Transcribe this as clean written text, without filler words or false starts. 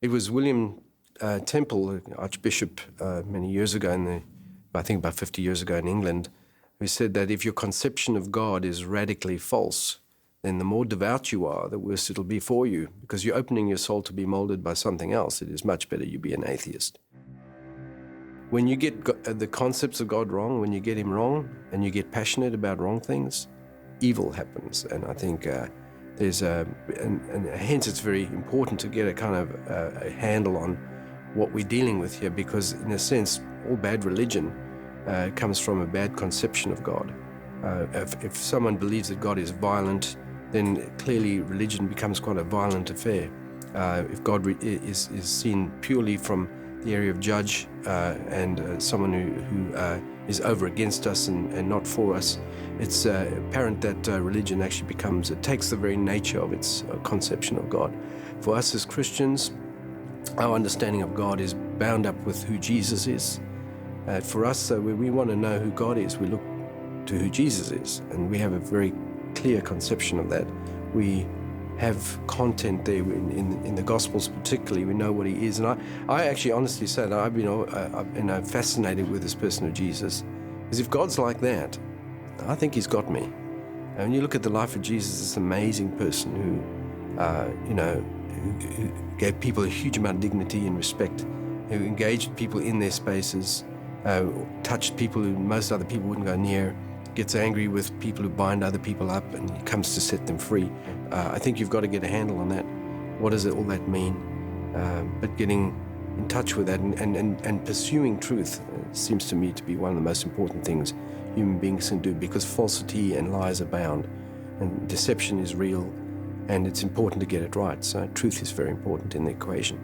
It was William Temple, Archbishop, many years ago, I think about 50 years ago in England, who said that if your conception of God is radically false, then the more devout you are, the worse it'll be for you, because you're opening your soul to be molded by something else. It is much better you be an atheist. When you get the concepts of God wrong, when you get him wrong, and you get passionate about wrong things, evil happens. And I think and hence it's very important to get a kind of a handle on what we're dealing with here, because in a sense, all bad religion comes from a bad conception of God. If someone believes that God is violent, then clearly religion becomes quite a violent affair. If God is seen purely from the area of judge and someone who is over against us and not for us, it's apparent that religion actually takes the very nature of its conception of God. For us as Christians, our understanding of God is bound up with who Jesus is. For us, when we want to know who God is, we look to who Jesus is, and we have a very clear conception of that. We have content there in the Gospels particularly. We know what he is. And I actually honestly say that I've been fascinated with this person of Jesus, because if God's like that, I think he's got me. And when you look at the life of Jesus, this amazing person who gave people a huge amount of dignity and respect, who engaged people in their spaces, touched people who most other people wouldn't go near, gets angry with people who bind other people up, and he comes to set them free. I think you've got to get a handle on that. What does all that mean? But getting in touch with that and pursuing truth seems to me to be one of the most important things human beings can do, because falsity and lies abound, and deception is real, and it's important to get it right. So truth is very important in the equation.